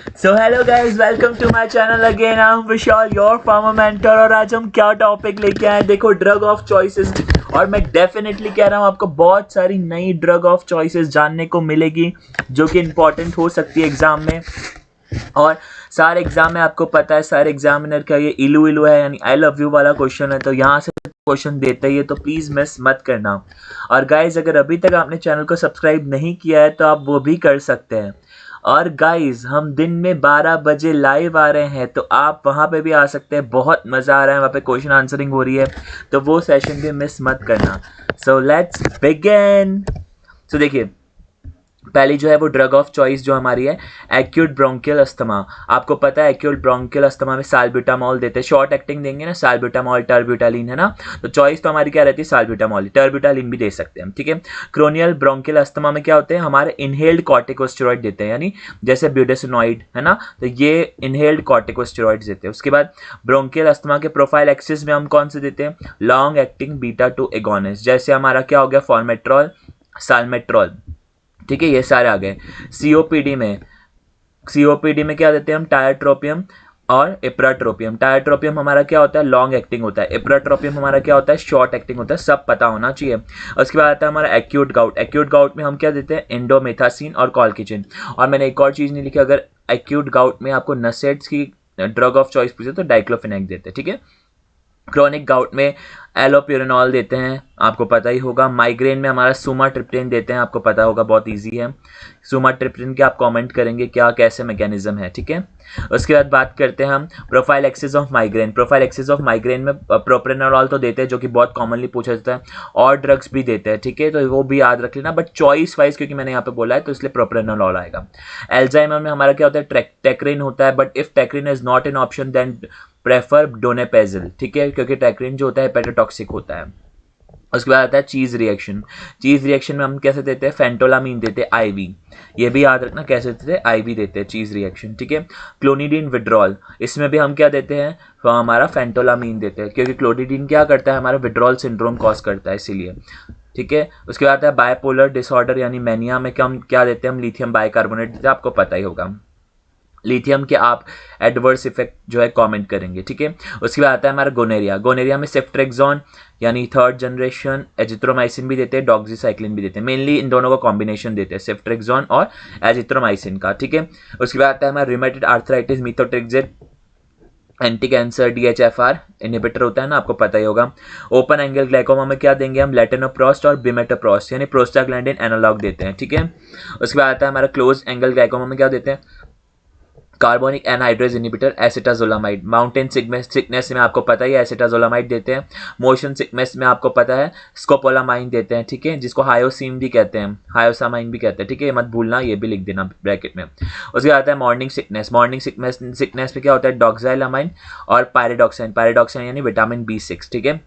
So hello guys, welcome to my channel again. I am Vishal, your pharma mentor. और आज हम क्या topic लेके आए, देखो, ड्रग ऑफ चॉइसेस। और मैं डेफिनेटली कह रहा हूँ, आपको बहुत सारी नई ड्रग ऑफ चॉइसेस जानने को मिलेगी जो कि इंपॉर्टेंट हो सकती है एग्जाम में। और सारे एग्जाम में आपको पता है, सारे एग्जामिनर का ये इलू इलू है, यानी आई लव यू वाला क्वेश्चन है, तो यहाँ से क्वेश्चन देते ही है, तो प्लीज मिस मत करना। और गाइज, अगर अभी तक आपने चैनल को सब्सक्राइब नहीं किया है तो आप वो भी कर सकते हैं। और गाइज, हम दिन में 12 बजे लाइव आ रहे हैं, तो आप वहाँ पे भी आ सकते हैं। बहुत मज़ा आ रहा है, वहाँ पे क्वेश्चन आंसरिंग हो रही है, तो वो सेशन भी मिस मत करना। So let's begin. सो देखिए, पहली जो है वो ड्रग ऑफ चॉइस जो हमारी है, एक्यूट ब्रोंकियल अस्थमा। आपको पता है एक्यूट ब्रोंकियल अस्थमा में साल्ब्यूटामॉल देते हैं, शॉर्ट एक्टिंग देंगे ना, साल्ब्यूटामॉल, टर्ब्यूटालिन, है ना। तो चॉइस तो हमारी क्या रहती है, साल्ब्यूटामॉल, टर्ब्यूटालिन भी दे सकते हैं, ठीक है। क्रोनियल ब्रोंकियल अस्थमा में क्या होते हैं, हमारे इनहेल्ड कॉर्टिकोस्टेरॉइड देते हैं, यानी जैसे ब्यूडेसिनॉइड, है ना, तो ये इनहेल्ड कॉर्टिकोस्टेरॉइड देते हैं। उसके बाद ब्रोंकियल अस्थमा के प्रोफाइल एक्सिस में हम कौन से देते हैं, लॉन्ग एक्टिंग बीटा 2 एगोनिस्ट, जैसे हमारा क्या हो गया, फॉर्मेट्रॉल, साल्मेट्रॉल, ठीक है, ये सारे आ गए। सीओपीडी में क्या देते हैं हम, टायट्रोपियम और इप्राट्रोपियम। टायट्रोपियम हमारा क्या होता है, लॉन्ग एक्टिंग होता है। इप्राट्रोपियम हमारा क्या होता है, शॉर्ट एक्टिंग होता है। सब पता होना चाहिए। उसके बाद आता है हमारा एक्यूट गाउट। एक्यूट गाउट में हम क्या देते हैं, इंडोमेथासिन और कॉलकिचिन। और मैंने एक और चीज़ नहीं लिखी, अगर एक्यूट गाउट में आपको नसेट्स की ड्रग ऑफ चॉइस पूछे तो डाइक्लोफिनेक देते हैं, ठीक है। क्रोनिक गाउट में एलोप्यूरिनॉल देते हैं, आपको पता ही होगा। माइग्रेन में हमारा सुमाट्रिप्टेन देते हैं, आपको पता होगा, बहुत इजी है। सुमाट्रिप्टेन के आप कमेंट करेंगे क्या, कैसे मैकेनिज्म है, ठीक है। उसके बाद बात करते हैं हम profile axis of migraine. Profile axis of migraine में प्रोप्रेनोलॉल तो देते हैं, जो कि बहुत कॉमनली पूछा जाता है, और ड्रग्स भी देते हैं, ठीक है, तो वो भी याद रख लेना, बट चॉइस वाइज क्योंकि मैंने यहाँ पे बोला है तो इसलिए प्रोप्रेनोलॉल आएगा। एल्जाइमर में हमारा क्या होता है, टेक्रिन होता है, but if tacrine is not an option then prefer donepezil, ठीक है, क्योंकि टेक्रिन जो होता है हेपेटोटॉक्सिक होता है। उसके बाद आता है चीज़ रिएक्शन। चीज़ रिएक्शन में हम कैसे देते हैं, फेंटोलामीन देते हैं आईवी, ये भी याद रखना कैसे देते हैं, आईवी देते हैं चीज़ रिएक्शन, ठीक है। क्लोनिडीन विड्रॉल, इसमें भी हम क्या देते हैं, तो हमारा फेंटोलामीन देते हैं, क्योंकि क्लोनिडीन क्या करता है, हमारा विड्रॉल सिंड्रोम कॉज करता है, इसीलिए, ठीक है। उसके बाद आता है बायपोलर डिसऑर्डर यानी मैनिया में हम क्या देते हैं, हम लिथियम बाइकार्बोनेट देते हैं, आपको पता ही होगा। लिथियम के आप एडवर्स इफेक्ट जो है कमेंट करेंगे, ठीक है। उसके बाद आता है हमारा गोनेरिया। गोनेरिया में सेफ्ट्रेक्सोन यानी थर्ड जनरेशन, एजिथ्रोमाइसिन भी देते हैं, डॉक्सीसाइक्लिन भी देते हैं, मेनली इन दोनों का कॉम्बिनेशन देते हैं, सेफ्ट्रेक्सोन और एजिथ्रोमाइसिन का, ठीक है। उसके बाद आता है हमारा rheumatoid arthritis, methotrexate anti cancer DHFR inhibitor होता है ना, आपको पता ही होगा। ओपन एंगल ग्लाइकोमा में क्या देंगे हम, लेटेनोप्रोस्ट और बिमेटोप्रोस्ट यानी प्रोस्टाग्लैंडिन एनालॉग देते हैं, ठीक है। उसके बाद आता है हमारा क्लोज एंगल ग्लाइकोमा में क्या देते हैं, carbonic anhydrase inhibitor acetazolamide. Mountain sickness में आपको पता ही है एसिटाजोलामाइड देते हैं। मोशन सिकनेस में आपको पता है स्कोपोलामाइन देते हैं, ठीक है, जिसको हायोसिम भी कहते हैं, हायोसामाइन भी कहते हैं, ठीक है, मत भूलना, ये भी लिख देना ब्रैकेट में। उसके बाद आता है मॉर्निंग सिकनेस। मॉर्निंग सिकनेस में क्या होता है, डॉक्साइलामाइन और पायरिडॉक्साइन। पायरिडॉक्साइन यानी विटामिन B6, ठीक है,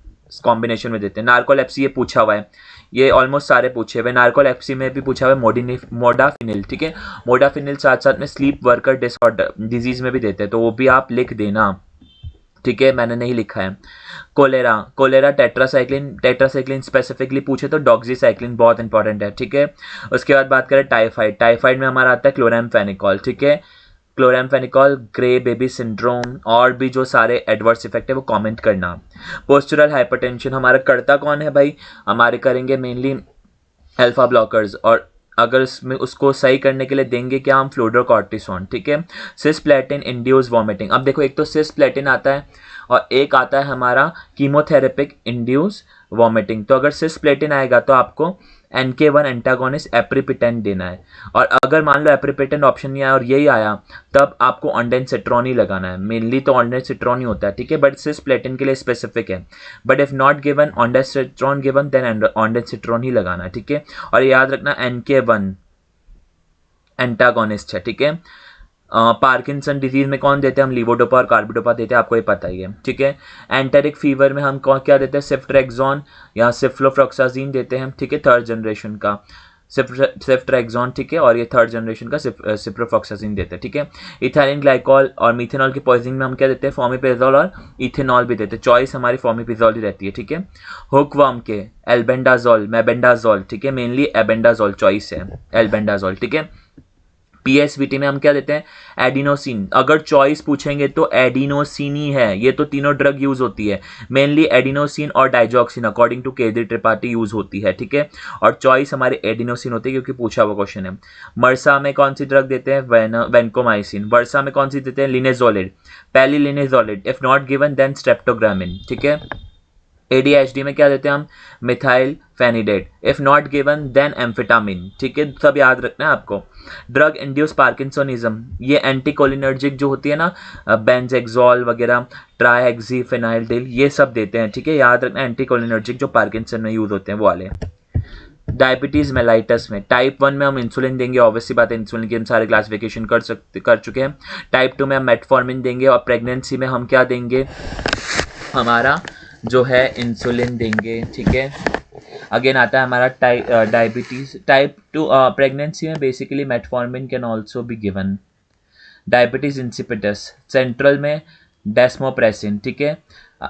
कॉम्बिनेशन में देते हैं। नार्कोलेप्सी ये पूछा हुआ है, ये ऑलमोस्ट सारे पूछे हुए। नार्कोलेप्सी में भी पूछा हुआ है मोडाफिनिल, ठीक है। मोडाफिनिल साथ साथ में स्लीप वर्कर डिसऑर्डर डिजीज में भी देते हैं, तो वो भी आप लिख देना, ठीक है, मैंने नहीं लिखा है। कोलेरा, कोलेरा टेट्रासाइक्लिन स्पेसिफिकली पूछे तो डॉक्सीसाइक्लिन बहुत इंपॉर्टेंट है, ठीक है। उसके बाद बात करें टाइफाइड। टाइफाइड में हमारा आता है क्लोरामफेनिकॉल, ठीक है, क्लोरामफेनिकॉल, ग्रे बेबी सिंड्रोम, और भी जो सारे एडवर्स इफेक्ट है वो कमेंट करना। पोस्चरल हाइपरटेंशन हमारा करता कौन है भाई, हमारे करेंगे मेनली अल्फा ब्लॉकर्स, और अगर इसमें उसको सही करने के लिए देंगे क्या हम, फ्लूड्रोकॉर्टिसोन, ठीक है। Cisplatin induce vomiting. अब देखो, एक तो सिस्प्लेटिन आता है और एक आता है हमारा कीमोथेरेपिक इंड्यूस वॉमिटिंग। तो अगर सिस्प्लेटिन आएगा तो आपको NK1 एंटागोनिस्ट एप्रीपिटेंट देना है, और अगर मान लो एप्रीपिटेंट ऑप्शन नहीं आया और यही आया, तब आपको ऑन्डेनसिट्रॉन ही लगाना है। मेनली तो ऑन्डेनसिट्रॉन ही होता है, ठीक है, बट सिस्प्लेटिन के लिए स्पेसिफिक है। But if not given ondansetron given then ondansetron ही लगाना है, ठीक है। और याद रखना NK1 एंटागोनिस्ट है, ठीक है। पार्किंसन डिजीज में कौन देते हैं हम, लीवोडोपा और कार्बिडोपा देते हैं, आपको ये पता ही है, ठीक है। एंटेरिक फीवर में हम क्या देते हैं, सिफ्ट्रेक्सोन या सिफ्लोफ्लॉक्सासिन देते हैं, ठीक है, थर्ड जनरेशन का सिफ्ट्रेक्सोन, ठीक है, और ये थर्ड जनरेशन का सिफ्लोफ्लॉक्सासिन देते हैं, ठीक है। इथाइलिन ग्लाइकॉल और मिथेनॉल की पॉइजनिंग में हम क्या देते हैं, फॉर्मिपेजोल और इथेनॉल भी देते हैं। चॉइस हमारी फॉर्मिपेजोल ही रहती है, ठीक है। हुकवर्म के एल्बेंडाजोल, मेबेंडाजोल, ठीक है, मेनली एबेंडाजोल चॉइस है, एल्बेंडाजोल, ठीक है। PSVT में हम क्या देते हैं, एडिनोसिन। अगर चॉइस पूछेंगे तो एडिनोसिन ही है, ये तो तीनों ड्रग यूज होती है, मेनली एडिनोसिन और डाइजॉक्सिन अकॉर्डिंग टू केंद्रीय त्रिपाठी यूज होती है, ठीक है। और चॉइस हमारे एडिनोसिन होती है क्योंकि पूछा हुआ क्वेश्चन है। मरसा में कौन सी ड्रग देते हैं, वेंकोमाइसिन। वर्सा में कौन सी देते हैं, लिनेजोलिड, पहली linezolid, if not given then streptogramin, ठीक है। ADHD में क्या देते हैं हम, methylphenidate, if not given then amphetamine, ठीक है। सब याद रखना है आपको। ड्रग इंड्यूस पार्किंसोनिज्म, ये एंटीकोलिनर्जिक जो होती है ना, बेंजेक्सोल वगैरह, ट्राइहेक्सीफेनाइल्डिल, ये सब देते हैं, ठीक है। याद रखना एंटीकोलिनर्जिक जो पार्किंसन में यूज होते हैं वो वाले। डायबिटीज मेलाइटस में टाइप 1 में हम इंसुलिन देंगे, ऑब्वियसली बात है, इंसुलिन की हम सारे क्लासिफिकेशन कर चुके हैं। टाइप 2 में हम मेटफॉर्मिन देंगे, और प्रेगनेंसी में हम क्या देंगे, हमारा जो है इंसुलिन देंगे, ठीक है। अगेन आता है हमारा डायबिटीज टाइप 2। प्रेगनेंसी में basically metformin can also be given. Diabetes insipidus, central में डेस्मोप्रेसिन, ठीक है।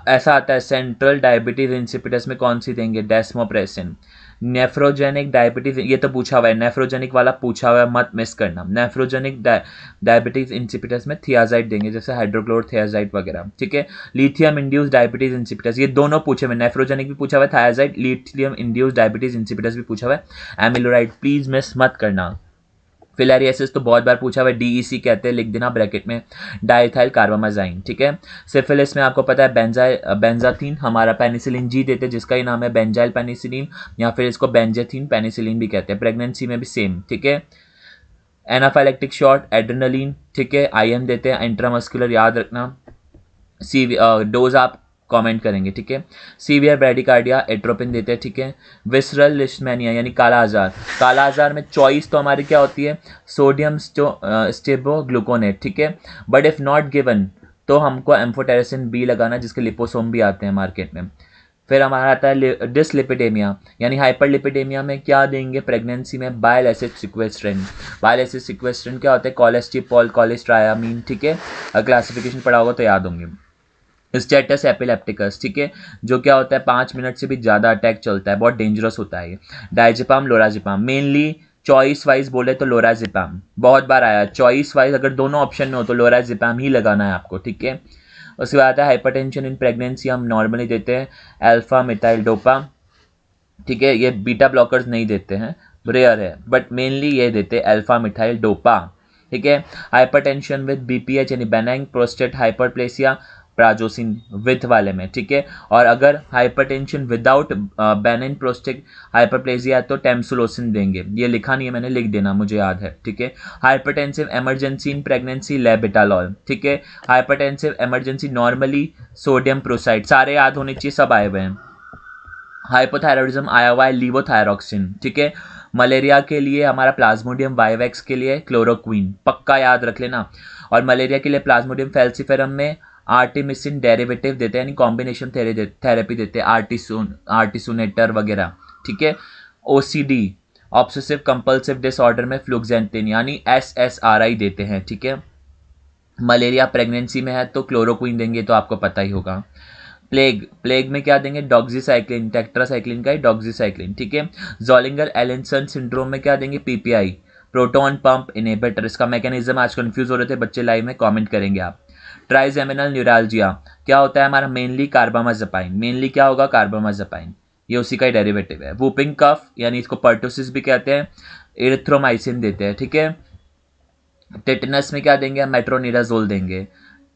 ऐसा आता है सेंट्रल डायबिटीज इंसिपिटस में कौन सी देंगे, डेस्मोप्रेसिन। नेफ्रोजेनिक डायबिटीज, ये तो पूछा हुआ है, नेफ्रोजेनिक वाला पूछा हुआ है, मत मिस करना। नेफ्रोजेनिक डायबिटीज इंसिपिटस में थियाजाइड देंगे, जैसे हाइड्रोक्लोरथियाजाइड वगैरह, ठीक है। लिथियम इंड्यूस डायबिटीज इंसिपिटस, ये दोनों पूछे हुए, नेफ्रोजेनिक भी पूछा हुआ है, thiazide, lithium induce diabetes insipidus भी पूछा हुआ है। एमिलोराइड प्लीज मिस मत करना। फिलेरियासिस तो बहुत बार पूछा हुआ है, DEC कहते हैं, लिख देना ब्रैकेट में, डाइथाइल कार्बामाजाइन, ठीक है। सिफिलिस में आपको पता है बेंजाथीन, हमारा पेनिसिलिन जी देते हैं जिसका ही नाम है बेंजाइल पेनिसिलिन, या फिर इसको बेंजेथीन पेनिसिलिन भी कहते हैं। प्रेगनेंसी में भी सेम, ठीक है। एनाफाइलेक्टिक शॉट एड्रेनलिन, ठीक है, IM देते हैं, इंट्रामस्कुलर याद रखना। डोज आप कमेंट करेंगे, ठीक है। सीवियर ब्रेडिकार्डिया एट्रोपिन देते हैं, ठीक है। विसरल लिस्टमैनिया यानी काला आजार, काला आजार में चॉइस तो हमारी क्या होती है, सोडियम स्टेबोग्लूकोनेट, ठीक है। बट इफ नॉट गिवन तो हमको एम्फोटेरेसिन B लगाना, जिसके लिपोसोम भी आते हैं मार्केट में। फिर हमारा आता है डिसलिपिडेमिया यानी हाइपरलिपिडेमिया में क्या देंगे, प्रेगनेंसी में बाइल एसिड सिक्वेस्ट्रेन। बाइल एसिड सिक्वेस्ट्रेन क्या होता है, कोलेस्टिपॉल, कोलेस्ट्रायामीन, ठीक है। क्लासिफिकेशन पढ़ा होगा तो याद होंगे। स्टेटस एपिलेप्टिकस, ठीक है, जो क्या होता है 5 मिनट से भी ज़्यादा अटैक चलता है, बहुत डेंजरस होता है ये। डाइजेपाम, लोराजिपाम, मेनली चॉइस वाइज बोले तो लोराजिपाम बहुत बार आया, चॉइस वाइज अगर दोनों ऑप्शन में हो तो लोराजिपाम ही लगाना है आपको, ठीक है। उसके बाद आता है हाइपरटेंशन इन प्रेगनेंसी, हम नॉर्मली देते हैं अल्फा मिथाइल डोपा, ठीक है। ये बीटा ब्लॉकर्स नहीं देते हैं, रेयर है, बट मेनली ये देते हैं अल्फा मिथाइल डोपा, ठीक है। हाइपरटेंशन विद BPH यानी benign prostate hyperplasia, prazosin with वाले में, ठीक है। और अगर hypertension without benign prostate hyperplasia तो टेम्सुलोसिन देंगे, ये लिखा नहीं है मैंने, लिख देना, मुझे याद है, ठीक है। हाइपरटेंसिव इमरजेंसी इन प्रेगनेंसी लेबिटालॉल, ठीक है। Hypertensive emergency normally sodium proceed, सारे याद होने चाहिए, सब आए हुए हैं। हाइपोथायरॉइडिज्म आया हुआ है लीवोथायरॉक्सिन, ठीक है। मलेरिया के लिए हमारा प्लाज्मोडियम वाइवेक्स के लिए क्लोरोक्वीन, पक्का याद रख लेना। और मलेरिया के लिए प्लाज्मोडियम फैल्सिफेरम में आर्टिमिसिन डेरिवेटिव देते हैं, यानी कॉम्बिनेशन थेरेपी देते हैं, आर्टिसुनेटर वगैरह, ठीक है। OCD ऑब्सेसिव कंपल्सिव डिसऑर्डर में फ्लुक्सेंटिन यानी SSRI देते हैं, ठीक है। मलेरिया प्रेगनेंसी में है तो क्लोरोक्वीन देंगे, तो आपको पता ही होगा। प्लेग में क्या देंगे, डॉक्सीसाइक्लिन, टेट्रासाइक्लिन का ही डॉक्सीसाइक्लिन, ठीक है। जोलिंगर एलिसन सिंड्रोम में क्या देंगे, PPI, प्रोटॉन पंप इनहिबिटर। इसका मैकेनिज्म आज कंफ्यूज हो रहे थे बच्चे, लाइव में कमेंट करेंगे आप। ट्राइजेमिनल न्यूरालजिया क्या होता है हमारा, मेनली कार्बामाजेपाइन, मेनली क्या होगा, कार्बामाजेपाइन, ये उसी का ही डेरिवेटिव है। वूपिंग कफ यानी इसको पर्टोसिस भी कहते हैं, एरिथ्रोमाइसिन देते हैं, ठीक है। टेटनस में क्या देंगे, मेट्रोनिडाजोल देंगे।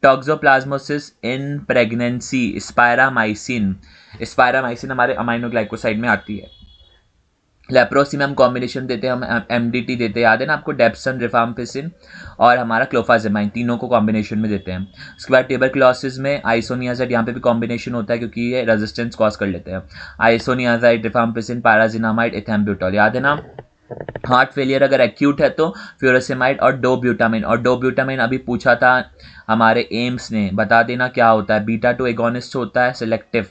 टॉक्सोप्लाज्मोसिस इन प्रेगनेंसी, स्पायरामाइसिन, स्पायरामाइसिन हमारे अमाइनोग्लाइकोसाइड में आती है। लेप्रोसी में हम कॉम्बिनेशन देते हैं, हम MDT देते हैं, याद है ना आपको, डेप्सन, रिफाम्पिसिन और हमारा क्लोफाजेमाइन, तीनों को कॉम्बिनेशन में देते हैं। उसके बाद ट्यूबरक्लोसिस में आइसोनियाजाइड, यहाँ पे भी कॉम्बिनेशन होता है क्योंकि ये रेजिस्टेंस कॉज कर लेते हैं। आइसोनियाजाइड, रिफाम्पिसिन, पाराजिनामाइड, एथेम्ब्यूटॉल, याद है ना। हार्ट फेलियर अगर एक्यूट है तो फ्यूरोसेमाइड और डोब्यूटामिन, और डोब्यूटामिन अभी पूछा था हमारे एम्स ने, बता देना क्या होता है, बीटा 2 एगोनिस्ट होता है, सिलेक्टिव,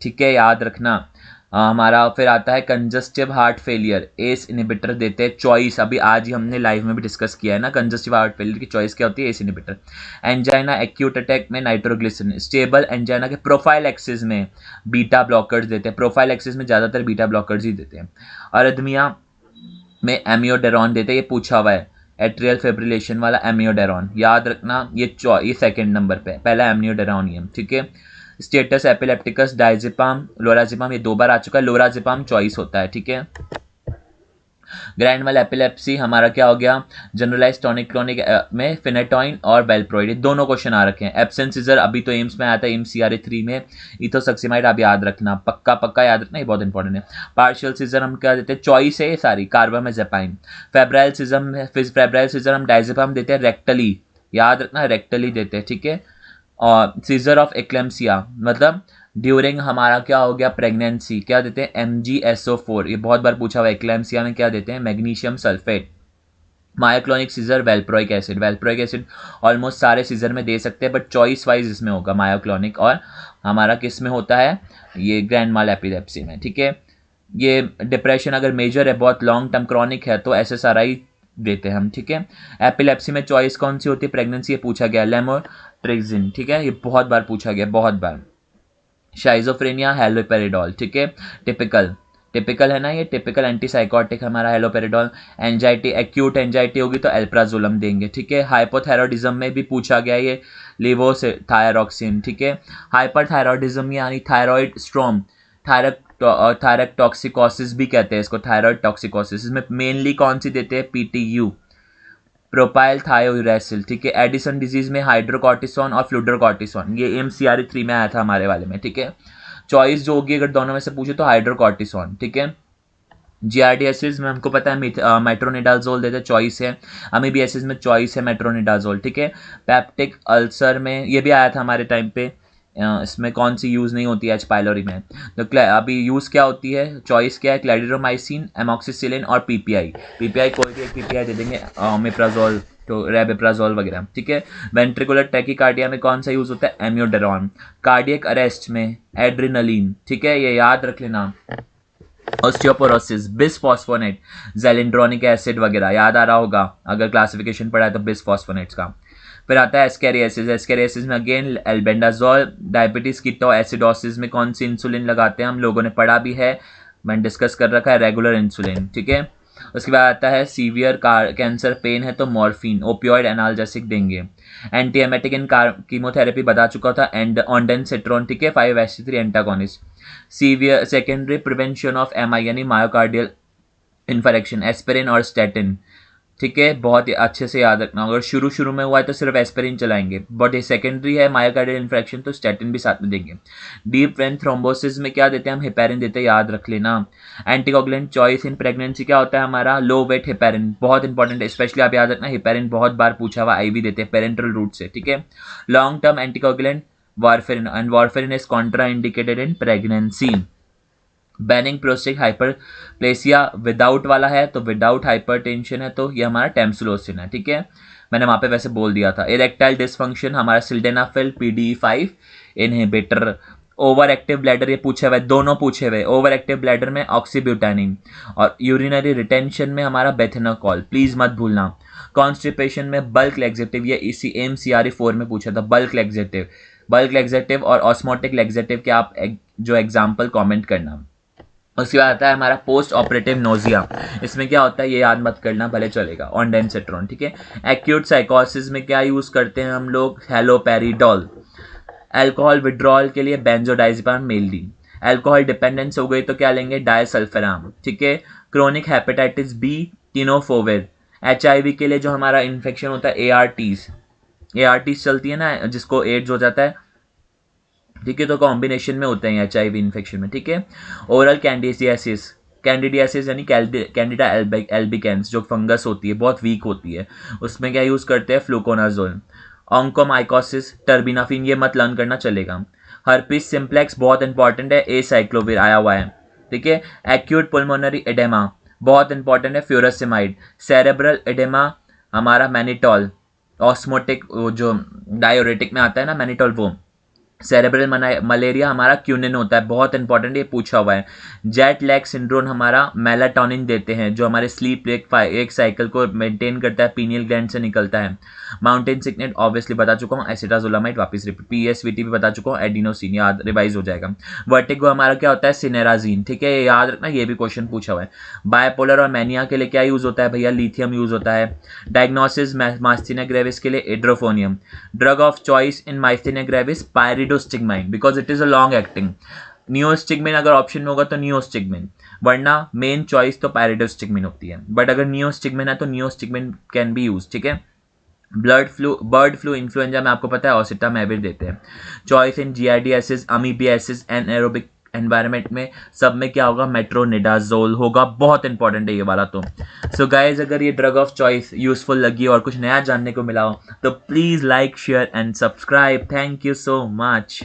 ठीक है, याद रखना। हमारा फिर आता है congestive heart failure, ACE inhibitor देते हैं, चॉइस अभी आज ही हमने लाइव में भी डिस्कस किया है ना, कंजस्टिव हार्ट फेलियर की चॉइस क्या होती है, ACE inhibitor. Angina acute attack में नाइट्रोग्लिसरिन, स्टेबल एंजाइना के प्रोफाइल एक्सिस में बीटा ब्लॉकर्स देते हैं, प्रोफाइल एक्सिस में ज़्यादातर बीटा ब्लॉकर्स ही देते हैं। अरिथमिया में एमियोडेरॉन देते हैं, ये पूछा हुआ है, एट्रियल फिब्रिलेशन वाला एम्योडेरॉन, याद रखना ये सेकंड नंबर पे, पहला एम्योडेरॉन ही है, ठीक है। स्टेटस एपिलेप्टिकस, डायजेपाम, लोराजिपाम, ये 2 बार आ चुका है, लोराजिपाम चॉइस होता है, ठीक है। ग्रैंड mal एपिलेप्सी हमारा क्या हो गया, जनरलाइज टॉनिक क्लोनिक में फिनेटोइन और वेल्प्रोइड, दोनों क्वेश्चन आ रखे हैं। एब्सेंट सीजर अभी तो एम्स में आया था, एम्स CRA 3 में, इथोसक्सीमाइड आप याद रखना, पक्का पक्का याद रखना, ये बहुत इंपॉर्टेंट है। पार्शियल सीजर हम क्या देते हैं, चॉइस है ये सारी, कार्बामेजेपाइन। फेब्राइल सीजर हम डायजेपाम देते हैं रेक्टली, याद रखना रेक्टली देते हैं, ठीक है। और सीजर ऑफ एक्लेम्सिया मतलब ड्यूरिंग हमारा क्या हो गया, प्रेगनेंसी, क्या देते हैं, MgSO4, ये बहुत बार पूछा हुआ है। एक्लेम्सिया में क्या देते हैं, magnesium sulphate. Myoclonic seizure valproic acid almost सारे सीजर में दे सकते हैं, बट चॉइस वाइज इसमें होगा मायोक्लोनिक, और हमारा किस में होता है, ये ग्रैंड mal एपिलेप्सी में, ठीक है। ये डिप्रेशन अगर मेजर है, बहुत लॉन्ग टर्म क्रॉनिक है, तो SSRI देते हैं हम, ठीक है। एपिलेप्सी में चॉइस कौन सी होती है, प्रेगनेंसी, ये पूछा गया, लेमोट्रिक्सिन, ठीक है, ये बहुत बार पूछा गया, बहुत बार। शाइजोफ्रेनिया हेलोपेरिडोल, ठीक है, टिपिकल है ना, ये टिपिकल एंटीसाइकोटिक हमारा हेलोपेरिडोल। एंजाइटी, एक्यूट एंजाइटी होगी तो एल्प्राजोलम देंगे, ठीक है। हाइपोथायरॉइडिज्म में भी पूछा गया ये लेवोथायरॉक्सिन, ठीक है। हाइपरथायरॉइडिज्म यानी थायराइड स्ट्रोम, थायरॉइड टॉक्सिकोसिस भी कहते हैं इसको, थायराइड टॉक्सिकोसिस, इसमें मेनली कौन सी देते हैं, PTU, प्रोपाइल थायोयूरेसिल, ठीक है। एडिसन डिजीज में हाइड्रोकॉर्टिसोन और फ्लूड्रोकॉर्टिसोन, ये एम्स CRA 3 में आया था हमारे वाले में, ठीक है। चॉइस जो होगी अगर दोनों में से पूछे तो हाइड्रोकॉर्टिसोन, ठीक है। GRDSs में हमको पता है मेट्रोनिडाजोल देते, चॉइस है। अमीबियासिस में चॉइस है मेट्रोनिडाजोल, ठीक है। पैप्टिक अल्सर में ये भी आया था हमारे टाइम पे, इसमें कौन सी यूज़ नहीं होती है एच पाइलोरी में, तो अभी यूज़ क्या होती है, चॉइस क्या है, क्लैरिडोमाइसिन, एमॉक्सिसिलिन और PPI कोई भी एक PPI दे देंगे, ओमेप्राजोल, तो रेबेप्राजोल वगैरह, ठीक है। वेंट्रिकुलर टैकीकार्डिया में कौन सा यूज़ होता है, एम्योडेरॉन। कार्डियक अरेस्ट में एड्रिनलिन, ठीक है, ये याद रख लेना। ऑस्टियोपोरोसिस, बिसफॉस्फोनेट, जेलिंड्रोनिक एसिड वगैरह याद आ रहा होगा अगर क्लासिफिकेशन पढ़ा है तो बिसफॉस्फोनेट्स का। फिर आता है एस्केरियासिस में again albendazole. Diabetes ketoacidosis में कौन सी इंसुलिन लगाते हैं, हम लोगों ने पढ़ा भी है, मैंने डिस्कस कर रखा है, रेगुलर इंसुलिन, ठीक है। उसके बाद आता है सीवियर कैंसर पेन है तो मॉर्फिन, ओपियोइड एनाल्जेसिक देंगे। एंटी एमेटिक इन कीमोथेरेपी बता चुका था, एंड ऑन्डेनसेट्रोन, ठीक है, 5-HT3 antagonist. Severe secondary prevention of MI यानी मायोकार्डियल इन्फेक्शन, एस्पिरिन और स्टेटिन, ठीक है, बहुत ही अच्छे से याद रखना। अगर शुरू में हुआ है तो सिर्फ एस्पिरिन चलाएंगे, बट ये सेकेंडरी है मायोकार्डियल इन्फेक्शन तो स्टेटिन भी साथ में देंगे। डीप वेन थ्रोम्बोसिस में क्या देते हैं हम, हेपेरिन देते हैं, याद रख लेना। एंटीकोगुलेंट चॉइस इन प्रेगनेंसी क्या होता है हमारा, लो वेट हेपेरिन, बहुत इंपॉर्टेंट है, स्पेशली आप याद रखना, हेपेरिन बहुत बार पूछा हुआ, IV देते हैं पेरेंटल रूट से, ठीक है। Long term anticoagulant warfarin, and warfarin is Contra indicated in pregnancy. Banning prostate hyperplasia without वाला है तो विदाउट हाइपरटेंशन है तो ये हमारा टेम्सुलोसिन है, ठीक है, मैंने वहाँ पे वैसे बोल दिया था। इरेक्टाइल डिसफंक्शन हमारा sildenafil PDE5 inhibitor. Over active bladder ये पूछे हुए, दोनों पूछे हुए, ओवर एक्टिव ब्लैडर में ऑक्सीब्यूटानिन, और यूरिनरी रिटेंशन में हमारा बेथेनोकॉल, प्लीज मत भूलना। कॉन्स्टिपेशन में बल्क लेग्जेटिव, ये इसी MCRE 4 में पूछा था, बल्क लेग्जेटिव और ऑस्मोटिक लेग्जेटिव के आप जो एग्जाम्पल कॉमेंट करना। उसके बाद आता है हमारा पोस्ट ऑपरेटिव नोजिया, इसमें क्या होता है ये याद मत करना भले चलेगा, ऑन्डेनसेट्रोन, ठीक है। एक्यूट साइकोसिस में क्या यूज़ करते हैं हम लोग, हेलोपेरिडोल। अल्कोहल विड्रॉल के लिए बेंजोडाइजेपाम मेनली। अल्कोहल डिपेंडेंस हो गई तो क्या लेंगे, डायसल्फेराम, ठीक है। Chronic hepatitis B टिनोफोविर। HIV के लिए जो हमारा इन्फेक्शन होता है ARTs चलती है ना, जिसको एड्स हो जाता है, ठीक है, तो कॉम्बिनेशन में होते हैं HIV इन्फेक्शन में, ठीक है। ओरल कैंडिडियासिस यानी कैंडिडा एल्बिकेंस जो फंगस होती है बहुत वीक होती है, उसमें क्या यूज़ करते हैं, फ्लूकोनाजोल। ऑन्कोमाइकोसिस टर्बिनाफिन, ये मत लर्न करना चलेगा। हर्पिस सिम्प्लेक्स बहुत इंपॉर्टेंट है, एसाइक्लोविर आया हुआ है, ठीक है। एक्यूट पुल्मोनरी एडेमा बहुत इंपॉर्टेंट है, फ्यूरासिमाइड। सेरेब्रल एडेमा हमारा मैनिटॉल, ऑस्मोटिक जो डायोरेटिक में आता है ना मैनिटॉल, वो सेरेब्रल मलेरिया हमारा क्यूनिन होता है, बहुत इंपॉर्टेंट, ये पूछा हुआ है। जेट लैग सिंड्रोम हमारा मेलाटोनिन देते हैं जो हमारे स्लीप एक साइकिल को मेंटेन करता है, पीनियल ग्लैंड से निकलता है। माउंटेन सिकनेस ऑब्वियसली बता चुका हूँ, एसिटाजोलामाइड वापस रिपीट, पीएसवीटी भी बता चुका हूँ, एडिनोसिन याद रिवाइज हो जाएगा। वर्टिगो हमारा क्या होता है, सिनेराजीन, ठीक है, याद रखना, ये भी क्वेश्चन पूछा हुआ है। बायपोलर और मैनिया के लिए क्या यूज होता है भैया, लिथियम यूज होता है। डायग्नोसिस मास्थीनिया ग्रेविस के लिए edrophonium. Drug of choice in myasthenia gravis pyridostigmine because it is a long acting. Neostigmine अगर ऑप्शन में होगा तो नियोस्टिग्मिन, वरना मेन चॉइस तो पायरिडोस्टिग्मिन होती है, बट अगर नियोस्टिग्मिन है तो नियोस्टिग्मिन कैन बी यूज, ठीक है। बर्ड फ्लू इन्फ्लुएंजा में आपको पता है ओसिटामेविर देते हैं। Choice in giardiasis, amoebiasis, anaerobic environment में सब में क्या होगा, मेट्रोनिडाजोल होगा, बहुत इंपॉर्टेंट है ये वाला तो। सो गाइज अगर ये ड्रग ऑफ चॉइस यूजफुल लगी और कुछ नया जानने को मिला हो तो please like share and subscribe. Thank you so much.